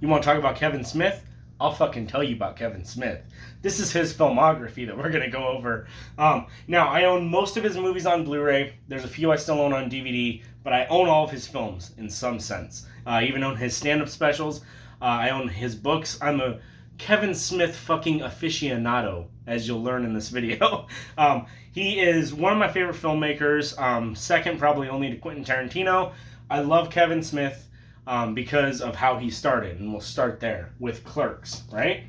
You want to talk about Kevin Smith? I'll fucking tell you about Kevin Smith. This is his filmography that we're going to go over. Now, I own most of his movies on Blu-ray. There's a few I still own on DVD, but I own all of his films in some sense. I even own his stand-up specials. I own his books. I'm a Kevin Smith fucking aficionado, as you'll learn in this video. He is one of my favorite filmmakers, second probably only to Quentin Tarantino. I love Kevin Smith because of how he started, and we'll start there with Clerks, right?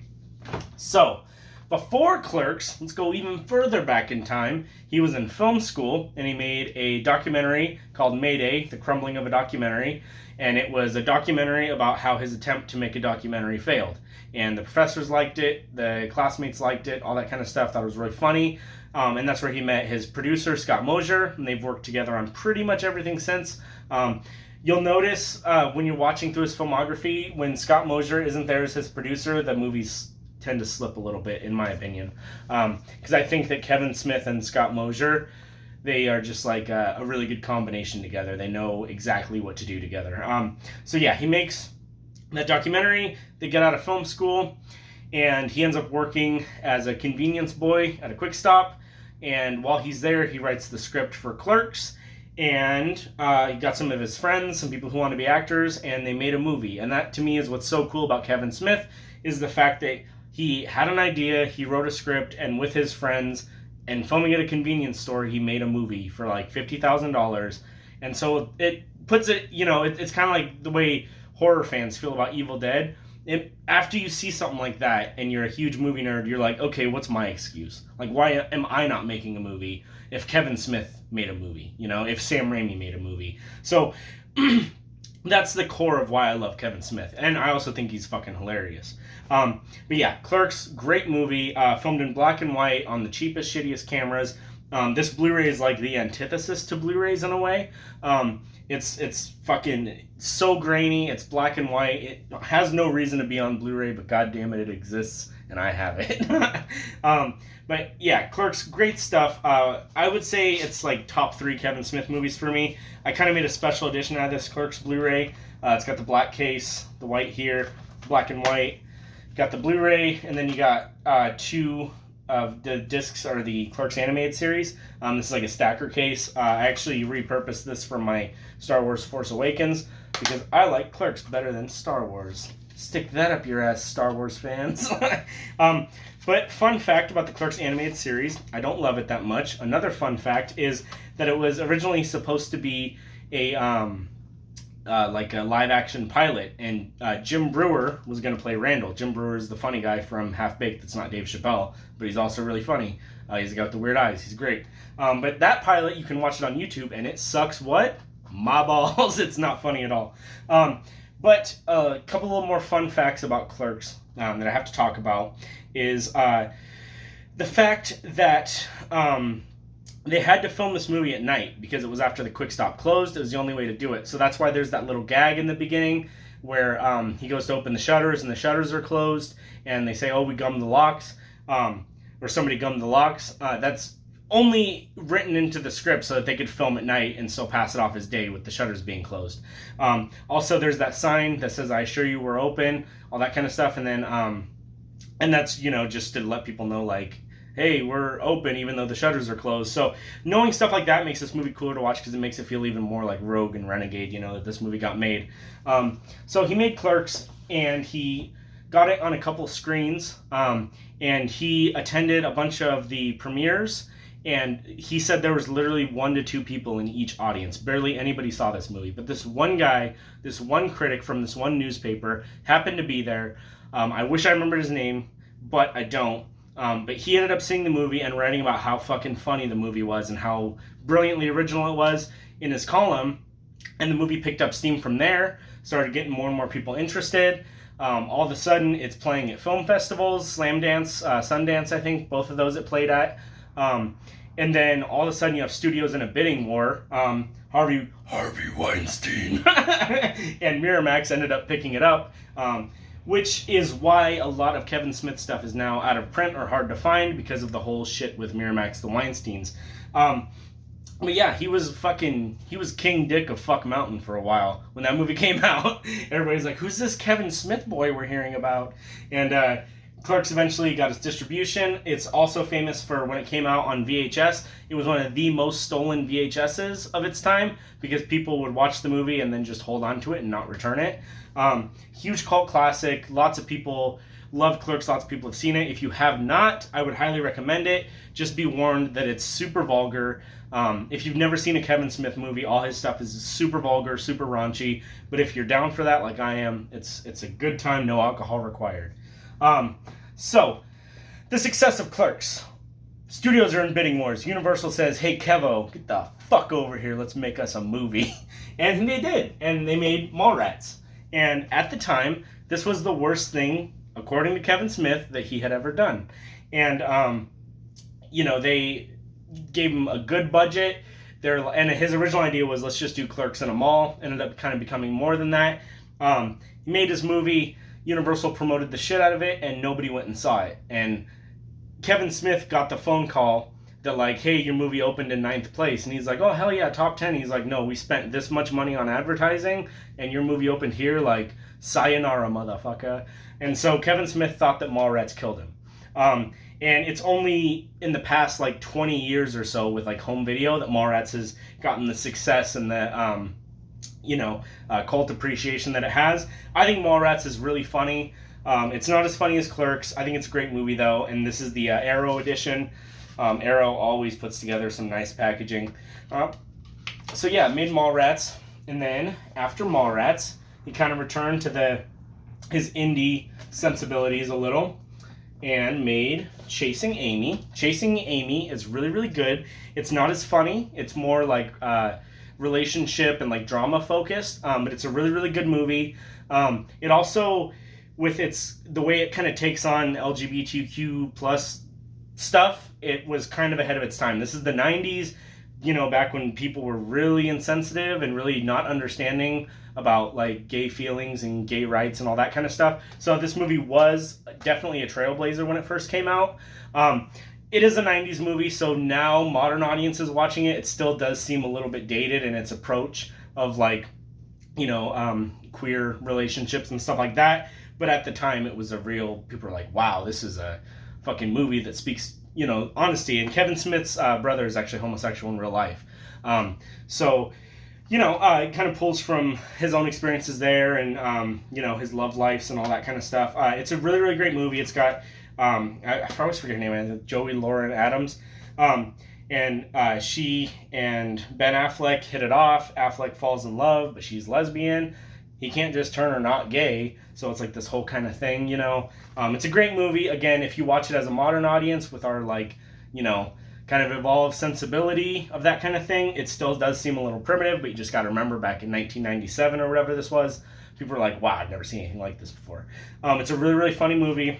So, before Clerks, let's go even further back in time. He was in film school, and he made a documentary called Mayday, The Crumbling of a Documentary, and it was a documentary about how his attempt to make a documentary failed. And the professors liked it, the classmates liked it, all that kind of stuff. Thought it was really funny. And that's where he met his producer, Scott Mosier, and they've worked together on pretty much everything since. You'll notice when you're watching through his filmography, when Scott Mosier isn't there as his producer, the movies tend to slip a little bit, in my opinion. Because I think that Kevin Smith and Scott Mosier, they are just like a really good combination together. They know exactly what to do together. So yeah, he makes that documentary. They get out of film school, and he ends up working as a convenience boy at a Quick Stop. And while he's there, he writes the script for Clerks. And he got some of his friends, some people who want to be actors, and they made a movie. And that, to me, is what's so cool about Kevin Smith, is the fact that he had an idea, he wrote a script, and with his friends, and filming at a convenience store, he made a movie for like $50,000. And so it puts it, it's kind of like the way horror fans feel about Evil Dead. After you see something like that, and you're a huge movie nerd, you're like, okay, what's my excuse? Like, why am I not making a movie if Kevin Smith made a movie? If Sam Raimi made a movie? So that's the core of why I love Kevin Smith. And I also think he's fucking hilarious. But yeah, Clerks, great movie. Filmed in black and white on the cheapest, shittiest cameras. This Blu-ray is like the antithesis to Blu-rays in a way. It's fucking so grainy. It's black and white. It has no reason to be on Blu-ray, but goddamn it exists, and I have it. But yeah, Clerks, great stuff. I would say it's like top 3 Kevin Smith movies for me. I kind of made a special edition out of this Clerks Blu-ray. It's got the black case, the white here, black and white. Got the Blu-ray, and then you got 2 of the discs are the Clerks animated series. This is like a stacker case. I actually repurposed this from my Star Wars Force Awakens because I like Clerks better than Star Wars. Stick that up your ass, Star Wars fans. But fun fact about the Clerks animated series, I don't love it that much. Another fun fact is that it was originally supposed to be a like a live action pilot, and Jim Brewer was going to play Randall. Jim Brewer is the funny guy from Half Baked that's not Dave Chappelle, but he's also really funny. He's the guy with the weird eyes. He's great. But that pilot, you can watch it on YouTube, and it sucks what? My balls. It's not funny at all. But a couple little more fun facts about Clerks that I have to talk about is the fact that they had to film this movie at night because it was after the Quick Stop closed. It was the only way to do it. So that's why there's that little gag in the beginning where he goes to open the shutters and the shutters are closed, and they say, oh, we gummed the locks, or somebody gummed the locks. That's only written into the script so that they could film at night and still pass it off as day with the shutters being closed. Also, there's that sign that says, I assure you we're open, all that kind of stuff. And then, and that's, just to let people know, like, hey, we're open even though the shutters are closed. So knowing stuff like that makes this movie cooler to watch because it makes it feel even more like Rogue and Renegade, that this movie got made. So he made Clerks, and he got it on a couple screens, and he attended a bunch of the premieres, and he said there was literally 1 to 2 people in each audience. Barely anybody saw this movie, but this one guy, this one critic from this one newspaper happened to be there. I wish I remembered his name, but I don't. But he ended up seeing the movie and writing about how fucking funny the movie was and how brilliantly original it was in his column. And the movie picked up steam from there, started getting more and more people interested. All of a sudden, it's playing at film festivals, Slam Dance, Sundance, I think, both of those it played at. And then all of a sudden, you have studios in a bidding war. Harvey Weinstein and Miramax ended up picking it up. Which is why a lot of Kevin Smith stuff is now out of print or hard to find because of the whole shit with Miramax, the Weinsteins. But yeah, he was King Dick of Fuck Mountain for a while when that movie came out. Everybody's like, who's this Kevin Smith boy we're hearing about? And Clerks eventually got its distribution. It's also famous for when it came out on VHS. It was one of the most stolen VHSs of its time because people would watch the movie and then just hold on to it and not return it. Huge cult classic. Lots of people love Clerks. Lots of people have seen it. If you have not, I would highly recommend it. Just be warned that it's super vulgar. If you've never seen a Kevin Smith movie, all his stuff is super vulgar, super raunchy. But if you're down for that, like I am, it's a good time. No alcohol required. So, the success of Clerks. Studios are in bidding wars. Universal says, hey, Kevo, get the fuck over here. Let's make us a movie. And they did. And they made Mallrats. And at the time, this was the worst thing, according to Kevin Smith, that he had ever done. And, they gave him a good budget. And his original idea was, let's just do Clerks in a mall. Ended up kind of becoming more than that. He made his movie. Universal promoted the shit out of it, and nobody went and saw it. And Kevin Smith got the phone call that, like, hey, your movie opened in 9th place. And he's like, oh, hell yeah, top 10. He's like, no, we spent this much money on advertising, and your movie opened here, like, sayonara, motherfucker. And so Kevin Smith thought that Mallrats killed him. And it's only in the past, like, 20 years or so with, like, home video that Mallrats has gotten the success and the, cult appreciation that it has. I think Mallrats is really funny. It's not as funny as Clerks. I think it's a great movie, though, and this is the Arrow edition. Arrow always puts together some nice packaging. So yeah, made Mallrats, and then after Mallrats, he kind of returned to his indie sensibilities a little, and made Chasing Amy. Chasing Amy is really, really good. It's not as funny. It's more like relationship and like drama focused, but it's a really, really good movie. It also, with the way it kind of takes on LGBTQ plus stuff, it was kind of ahead of its time. This is the 90s, back when people were really insensitive and really not understanding about like gay feelings and gay rights and all that kind of stuff. So this movie was definitely a trailblazer when it first came out. It is a 90s movie, so now modern audiences watching it, it still does seem a little bit dated in its approach of like, queer relationships and stuff like that. But at the time, it was people were like, wow, this is a fucking movie that speaks, honesty. And Kevin Smith's brother is actually homosexual in real life. It kind of pulls from his own experiences there and, his love lives and all that kind of stuff. It's a really, really great movie. It's got... I always forget her name, Joey Lauren Adams. She and Ben Affleck hit it off. Affleck falls in love, but she's lesbian. He can't just turn her not gay, so it's like this whole kind of thing, It's a great movie. Again, if you watch it as a modern audience with our, kind of evolved sensibility of that kind of thing, it still does seem a little primitive, but you just got to remember back in 1997 or whatever this was, people were like, wow, I've never seen anything like this before. It's a really, really funny movie.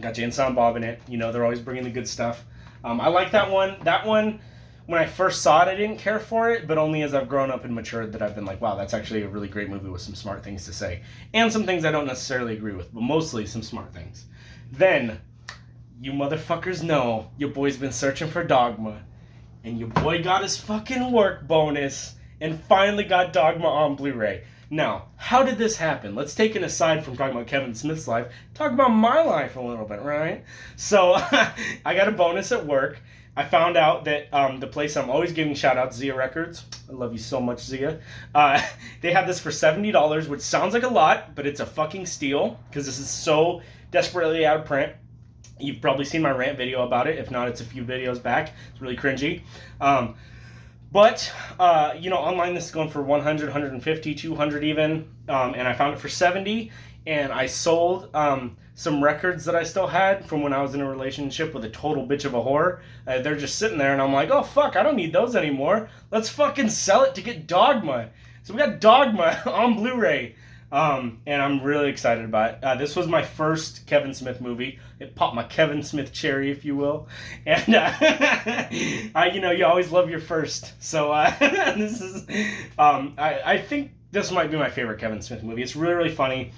Got Jay and Silent Bob in it. They're always bringing the good stuff. I like that one. That one, when I first saw it, I didn't care for it, but only as I've grown up and matured that I've been like, wow, that's actually a really great movie with some smart things to say. And some things I don't necessarily agree with, but mostly some smart things. Then, you motherfuckers know your boy's been searching for Dogma, and your boy got his fucking work bonus and finally got Dogma on Blu-ray. Now, how did this happen? Let's take an aside from talking about Kevin Smith's life, talk about my life a little bit, right? So, I got a bonus at work. I found out that the place I'm always giving shout-outs, Zia Records, I love you so much, Zia, they had this for $70, which sounds like a lot, but it's a fucking steal, because this is so desperately out of print. You've probably seen my rant video about it. If not, it's a few videos back. It's really cringy. But online this is going for 100, 150, 200 even, and I found it for 70, and I sold some records that I still had from when I was in a relationship with a total bitch of a whore. They're just sitting there, and I'm like, oh, fuck, I don't need those anymore. Let's fucking sell it to get Dogma. So we got Dogma on Blu-ray, and I'm really excited about it. This was my first Kevin Smith movie. It popped my Kevin Smith cherry, if you will. And, you always love your first. So this is, I think this might be my favorite Kevin Smith movie. It's really, really funny.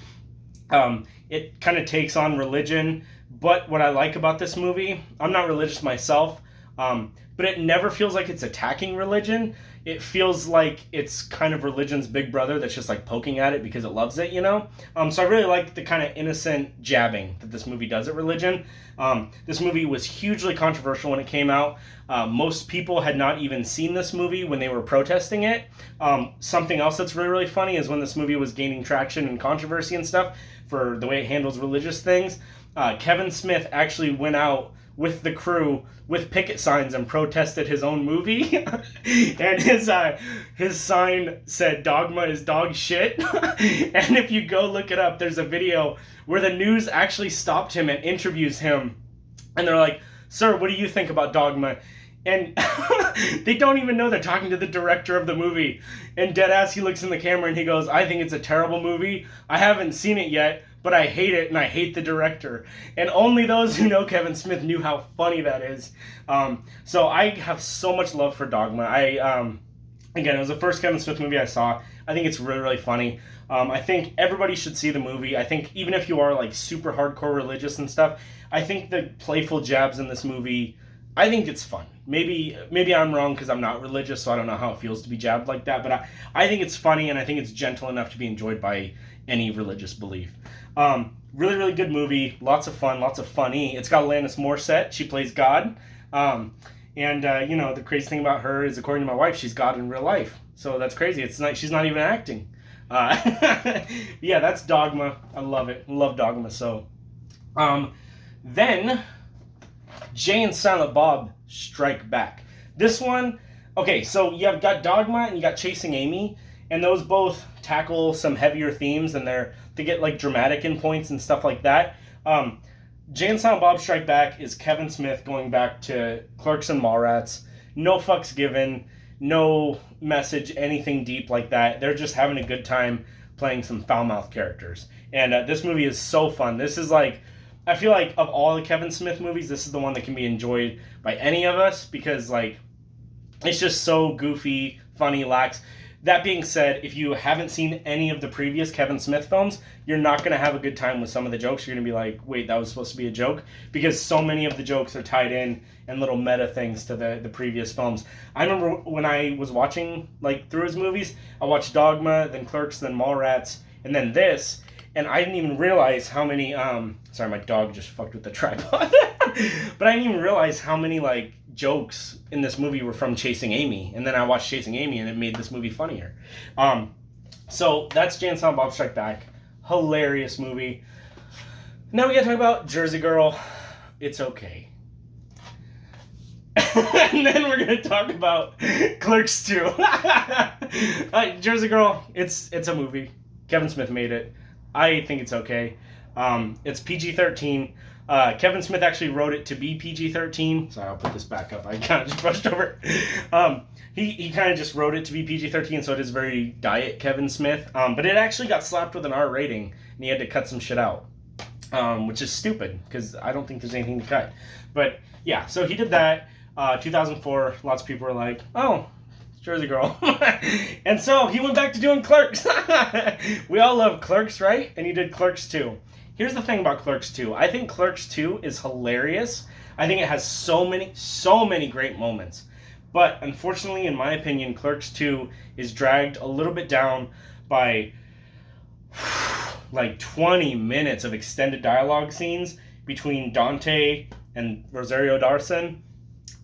It kind of takes on religion. But what I like about this movie, I'm not religious myself, but but it never feels like it's attacking religion. It feels like it's kind of religion's big brother that's just like poking at it because it loves it, you know? So I really like the kind of innocent jabbing that this movie does at religion. This movie was hugely controversial when it came out. Most people had not even seen this movie when they were protesting it. Something else that's really, really funny is when this movie was gaining traction and controversy and stuff for the way it handles religious things, Kevin Smith actually went out with the crew with picket signs and protested his own movie. And his sign said Dogma is dog shit. And if you go look it up, there's a video where the news actually stopped him and interviews him, and they're like, "Sir, what do you think about Dogma?" And they don't even know they're talking to the director of the movie. And deadass, he looks in the camera and he goes, "I think it's a terrible movie. I haven't seen it yet, but I hate it and I hate the director." And only those who know Kevin Smith knew how funny that is. So I have so much love for Dogma. Again, it was the first Kevin Smith movie I saw. I think it's really, really funny. I think everybody should see the movie. I think even if you are like super hardcore religious and stuff, I think the playful jabs in this movie, I think it's fun. Maybe I'm wrong because I'm not religious, so I don't know how it feels to be jabbed like that. But I think it's funny, and I think it's gentle enough to be enjoyed by any religious belief. Really, really good movie. Lots of fun, lots of funny. It's got Alanis Morissette. She plays God. The crazy thing about her is, according to my wife, she's God in real life. So that's crazy. She's not even acting. Yeah, that's Dogma. I love it. I love Dogma. So, then Jay and Silent Bob Strike Back. This one, okay, so you've got Dogma and you got Chasing Amy, and those both tackle some heavier themes, and they get like dramatic in points and stuff like that. Jay and Silent Bob Strike Back is Kevin Smith going back to Clerks and Mallrats. No fucks given, no message, anything deep like that. They're just having a good time playing some foul-mouthed characters. And this movie is so fun. This is like, I feel like of all the Kevin Smith movies, this is the one that can be enjoyed by any of us because like it's just so goofy, funny, lax. That being said, if you haven't seen any of the previous Kevin Smith films, you're not going to have a good time with some of the jokes. You're going to be like, wait, that was supposed to be a joke? Because so many of the jokes are tied in and little meta things to the previous films. I remember when I was watching like through his movies, I watched Dogma, then Clerks, then Mallrats, and then this, and I didn't even realize how many, sorry, my dog just fucked with the tripod. But I didn't even realize how many like jokes in this movie were from Chasing Amy, and then I watched Chasing Amy and it made this movie funnier. So that's Jay and Silent Bob Strike Back. Hilarious movie. Now we gotta talk about Jersey Girl. It's okay. And then we're gonna talk about Clerks 2. Jersey Girl, it's a movie. Kevin Smith made it. I think it's okay. It's PG-13. Kevin Smith actually wrote it to be PG-13. Sorry, I'll put this back up. I kind of just brushed over it. He kind of just wrote it to be PG-13, so it is very diet Kevin Smith. But it actually got slapped with an R rating, and he had to cut some shit out, which is stupid, because I don't think there's anything to cut. But, yeah, so he did that. 2004, lots of people were like, oh, it's Jersey Girl. And so he went back to doing Clerks. We all love Clerks, right? And he did Clerks 2. Here's the thing about Clerks 2. I think Clerks 2 is hilarious. I think it has so many great moments. But unfortunately, in my opinion, Clerks 2 is dragged a little bit down by like 20 minutes of extended dialogue scenes between Dante and Rosario Dawson.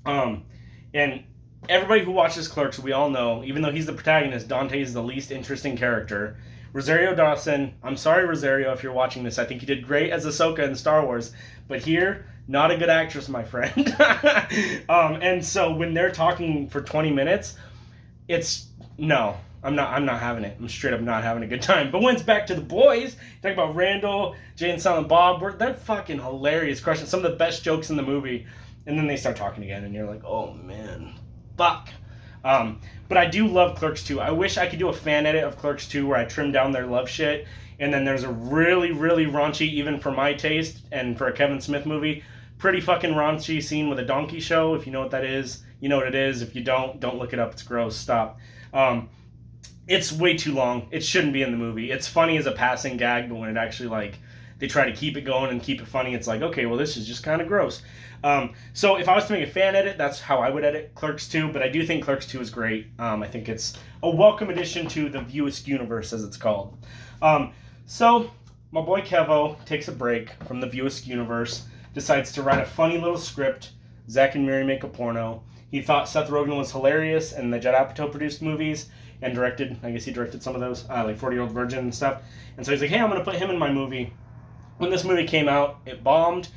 And everybody who watches Clerks, we all know, even though he's the protagonist, Dante is the least interesting character. Rosario Dawson, I'm sorry, Rosario, if you're watching this. I think you did great as Ahsoka in Star Wars. But here, not a good actress, my friend. And so when they're talking for 20 minutes, no, I'm not having it. I'm straight up not having a good time. But when it's back to the boys, talk about Randall, Jay and Silent Bob, they're fucking hilarious, crushing some of the best jokes in the movie. And then they start talking again, and you're like, oh, man, fuck. But I do love Clerks 2. I wish I could do a fan edit of Clerks 2 where I trim down their love shit. And then there's a really, really raunchy, even for my taste, and for a Kevin Smith movie, pretty fucking raunchy scene with a donkey show. If you know what that is, you know what it is. If you don't look it up. It's gross. Stop. It's way too long. It shouldn't be in the movie. It's funny as a passing gag, but when it actually, like, they try to keep it going and keep it funny. It's like, okay, well, this is just kind of gross. So if I was to make a fan edit, that's how I would edit Clerks 2, but I do think Clerks 2 is great. I think it's a welcome addition to the Viewist universe, as it's called. So my boy Kevo takes a break from the Viewist universe, decides to write a funny little script, Zack and Miri Make a Porno. He thought Seth Rogen was hilarious in the Judd Apatow produced movies and directed, I guess he directed some of those, like 40-Year-Old Virgin and stuff. And so he's like, hey, I'm going to put him in my movie. When this movie came out, it bombed.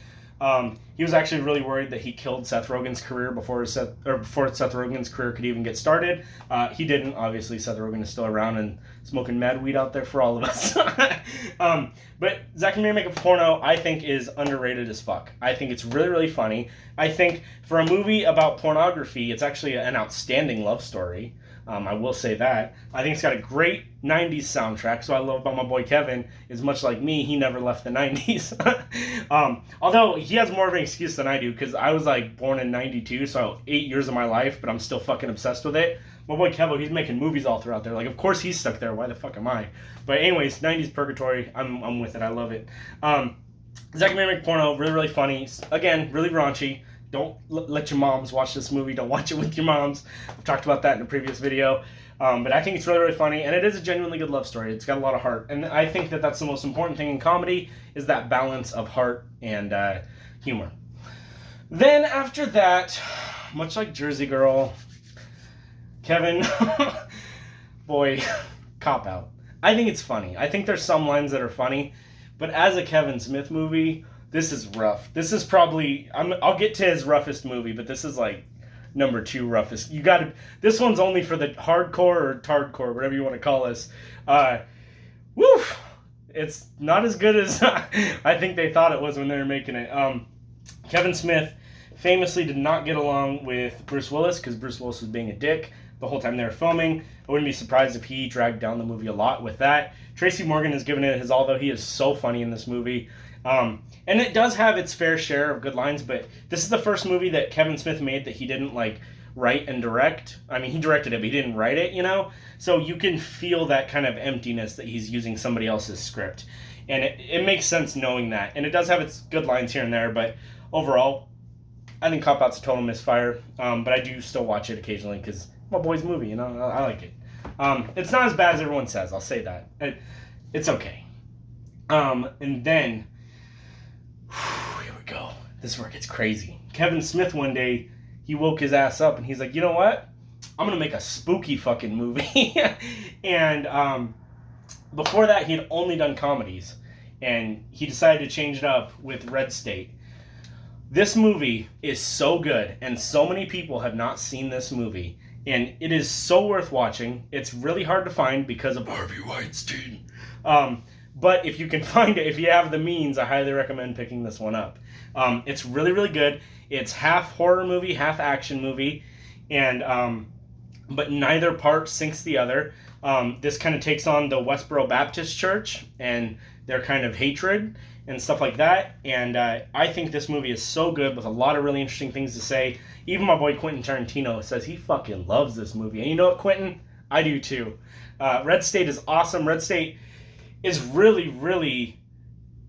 He was actually really worried that he killed Seth Rogen's career before Seth Rogen's career could even get started. He didn't. Obviously, Seth Rogen is still around and smoking mad weed out there for all of us. But Zack and Miri Make a Porno, I think, is underrated as fuck. I think it's really, really funny. I think for a movie about pornography, it's actually an outstanding love story. I will say that. I think it's got a great 90s soundtrack. So I love about my boy Kevin is much like me, he never left the 90s. Although he has more of an excuse than I do, because I was like born in 92, so 8 years of my life, but I'm still fucking obsessed with it. My boy Kevo, he's making movies all throughout there. Like, of course he's stuck there. Why the fuck am I? But anyways, 90s purgatory. I'm with it. I love it. Zack and Miri Make a Porno, really, really funny. Again, really raunchy. Don't let your moms watch this movie. Don't watch it with your moms. I've talked about that in a previous video. But I think it's really, really funny. And it is a genuinely good love story. It's got a lot of heart. And I think that that's the most important thing in comedy, is that balance of heart and humor. Then after that, much like Jersey Girl, Kevin, boy, cop out. I think it's funny. I think there's some lines that are funny. But as a Kevin Smith movie, this is rough. This is probably, I'll get to his roughest movie, but this is like number 2 roughest. This one's only for the hardcore or tardcore, whatever you want to call this. Woof! It's not as good as I think they thought it was when they were making it. Kevin Smith famously did not get along with Bruce Willis, because Bruce Willis was being a dick the whole time they were filming. I wouldn't be surprised if he dragged down the movie a lot with that. Tracy Morgan has given it his all, though. He is so funny in this movie. And it does have its fair share of good lines, but this is the first movie that Kevin Smith made that he didn't, like, write and direct. I mean, he directed it, but he didn't write it, you know? So you can feel that kind of emptiness that he's using somebody else's script. And it makes sense knowing that. And it does have its good lines here and there, but overall, I think Cop Out's a total misfire. But I do still watch it occasionally, because my boy's movie, you know? I like it. It's not as bad as everyone says, I'll say that. It's okay. And then, here we go. This is where it gets crazy. Kevin Smith one day, he woke his ass up and he's like, you know what? I'm going to make a spooky fucking movie. And before that, he had only done comedies. And he decided to change it up with Red State. This movie is so good, and so many people have not seen this movie. And it is so worth watching. It's really hard to find because of Harvey Weinstein. But if you can find it, if you have the means, I highly recommend picking this one up. It's really, really good. It's half horror movie, half action movie, and but neither part sinks the other. This kind of takes on the Westboro Baptist Church and their kind of hatred and stuff like that. And I think this movie is so good, with a lot of really interesting things to say. Even my boy Quentin Tarantino says he fucking loves this movie. And you know what, Quentin? I do too. Red State is awesome. Red State is really, really,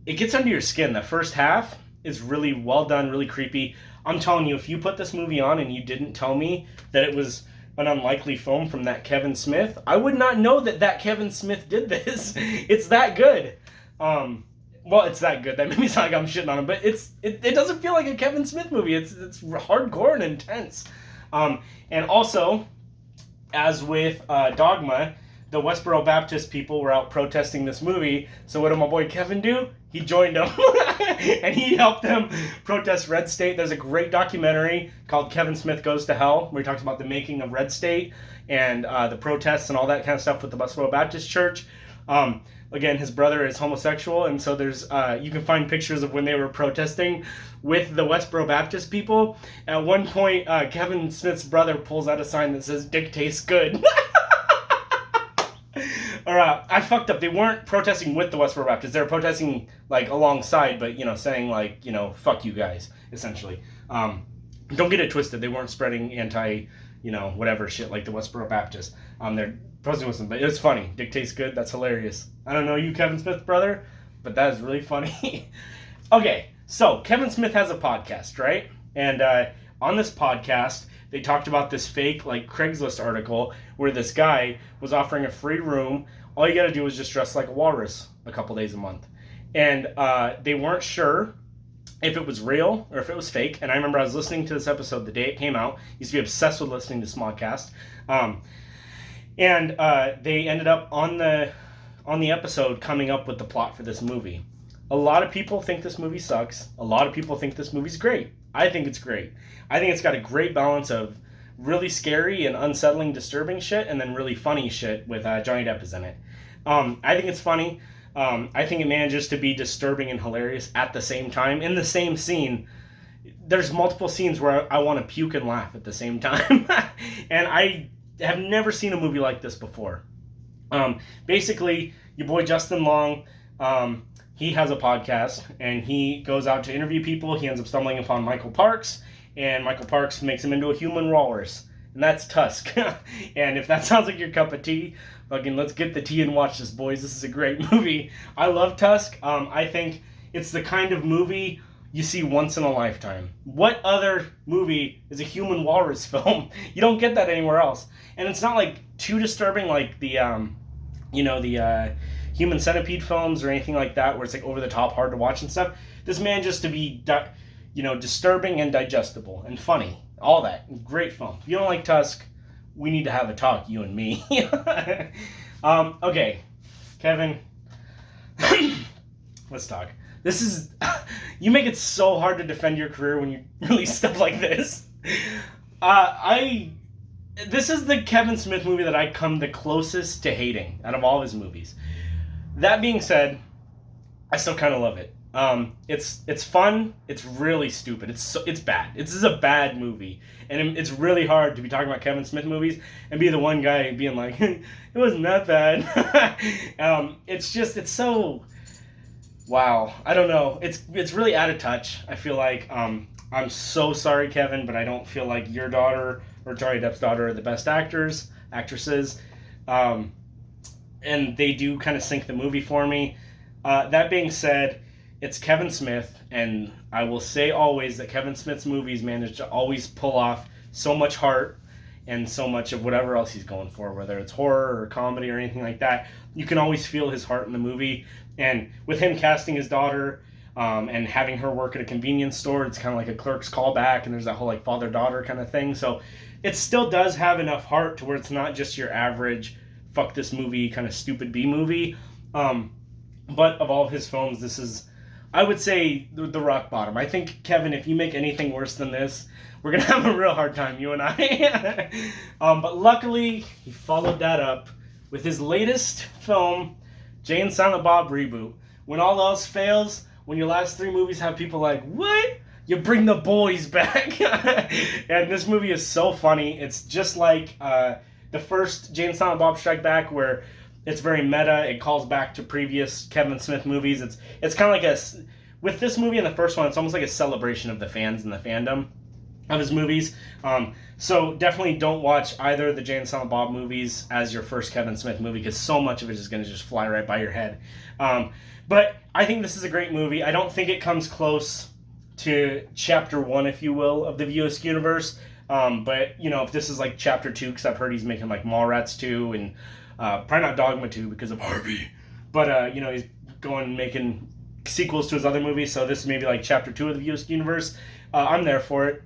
it gets under your skin. The first half is really well done, really creepy. I'm telling you, if you put this movie on and you didn't tell me that it was an unlikely film from that Kevin Smith, I would not know that Kevin Smith did this. It's that good. Well, it's that good. That made me sound like I'm shitting on him, but it doesn't feel like a Kevin Smith movie. It's hardcore and intense. And also, as with Dogma, the Westboro Baptist people were out protesting this movie. So what did my boy Kevin do? He joined them. And he helped them protest Red State. There's a great documentary called Kevin Smith Goes to Hell, where he talks about the making of Red State and the protests and all that kind of stuff with the Westboro Baptist Church. Again, his brother is homosexual, and so there's you can find pictures of when they were protesting with the Westboro Baptist people. At one point, Kevin Smith's brother pulls out a sign that says, "Dick tastes good." Or I fucked up. They weren't protesting with the Westboro Baptists. They were protesting like alongside, but saying like fuck you guys, essentially. Don't get it twisted. They weren't spreading anti whatever shit like the Westboro Baptists. They're protesting with them, but it's funny. Dick tastes good. That's hilarious. I don't know you, Kevin Smith brother, but that is really funny. Okay, so Kevin Smith has a podcast, right? And on this podcast, they talked about this fake like Craigslist article where this guy was offering a free room. All you got to do is just dress like a walrus a couple days a month. And they weren't sure if it was real or if it was fake. And I remember I was listening to this episode the day it came out. Used to be obsessed with listening to Smodcast. And they ended up on the episode coming up with the plot for this movie. A lot of people think this movie sucks. A lot of people think this movie's great. I think it's great. I think it's got a great balance of really scary and unsettling, disturbing shit, and then really funny shit with Johnny Depp is in it. I think it's funny. I think it manages to be disturbing and hilarious at the same time. In the same scene, there's multiple scenes where I want to puke and laugh at the same time. And I have never seen a movie like this before. Basically, your boy Justin Long, he has a podcast, and he goes out to interview people. He ends up stumbling upon Michael Parks, and Michael Parks makes him into a human walrus. And that's Tusk. And if that sounds like your cup of tea, fucking let's get the tea and watch this, boys. This is a great movie. I love Tusk. I think it's the kind of movie you see once in a lifetime. What other movie is a human walrus film? You don't get that anywhere else. And it's not like too disturbing like the Human Centipede films or anything like that, where it's like over the top, hard to watch and stuff. This man just to be, disturbing and digestible and funny. All that. Great film. If you don't like Tusk, we need to have a talk, you and me. Okay, Kevin, let's talk. This is, you make it so hard to defend your career when you release stuff like this. This is the Kevin Smith movie that I come the closest to hating out of all of his movies. That being said, I still kind of love it. It's fun. It's really stupid. It's bad. This is a bad movie, and it's really hard to be talking about Kevin Smith movies and be the one guy being like, it wasn't that bad. It's so, wow. I don't know. It's really out of touch. I feel like I'm so sorry, Kevin, but I don't feel like your daughter or Johnny Depp's daughter are the best actresses. And they do kind of sink the movie for me. That being said, it's Kevin Smith, and I will say always that Kevin Smith's movies manage to always pull off so much heart and so much of whatever else he's going for, whether it's horror or comedy or anything like that. You can always feel his heart in the movie. And with him casting his daughter and having her work at a convenience store, it's kind of like a Clerks callback, and there's that whole like father-daughter kind of thing. So it still does have enough heart to where it's not just your average fuck this movie kind of stupid B movie. But of all of his films, this is, I would say, the rock bottom. I think, Kevin, if you make anything worse than this, we're going to have a real hard time, you and I. But luckily, he followed that up with his latest film, Jay and Silent Bob Reboot. When all else fails, when your last three movies have people like, what? You bring the boys back. And this movie is so funny. It's just like the first Jay and Silent Bob Strike Back, where it's very meta. It calls back to previous Kevin Smith movies. It's kind of like with this movie and the first one, it's almost like a celebration of the fans and the fandom of his movies. So definitely don't watch either of the Jay and Silent Bob movies as your first Kevin Smith movie, because so much of it is going to just fly right by your head. But I think this is a great movie. I don't think it comes close to Chapter 1, if you will, of the Tusk universe. But, if this is like Chapter 2, because I've heard he's making like Mallrats 2 and probably not Dogma 2 because of Harvey. But, he's making sequels to his other movies, so this is maybe like Chapter 2 of the Tusk universe. I'm there for it.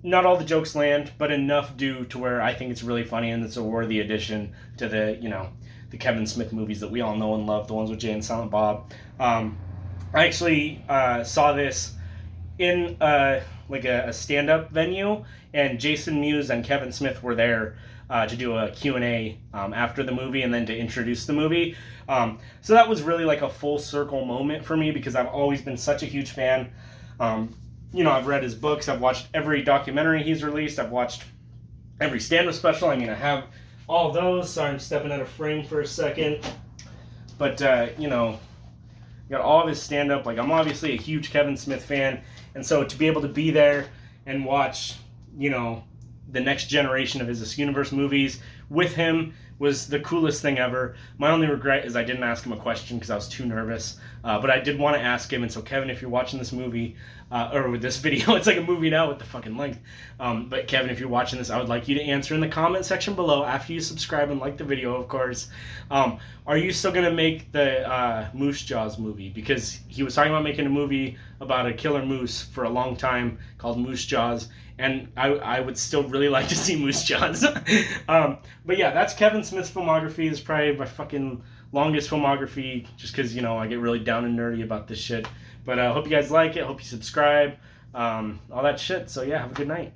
Not all the jokes land, but enough do to where I think it's really funny, and it's a worthy addition to the Kevin Smith movies that we all know and love, the ones with Jay and Silent Bob. I actually saw this in a stand-up venue, and Jason Mewes and Kevin Smith were there to do a Q&A after the movie and then to introduce the movie. So that was really like a full circle moment for me, because I've always been such a huge fan. I've read his books, I've watched every documentary he's released, I've watched every stand-up special. I have all those. Sorry, I'm stepping out of frame for a second. But, got all of his stand-up. I'm obviously a huge Kevin Smith fan, and so to be able to be there and watch, the next generation of his Tusk Universe movies with him, was the coolest thing ever. My only regret is I didn't ask him a question because I was too nervous. But I did want to ask him, and so Kevin, if you're watching this movie, or with this video, it's like a movie now with the fucking length. But Kevin, if you're watching this, I would like you to answer in the comment section below after you subscribe and like the video, of course. Are you still gonna make the Moose Jaws movie? Because he was talking about making a movie about a killer moose for a long time called Moose Jaws, and I would still really like to see Moose Jaws. But yeah, that's Kevin Smith's filmography. It's probably my fucking longest filmography, just because, you know, I get really down and nerdy about this shit. But I hope you guys like it. Hope you subscribe. All that shit. So yeah, have a good night.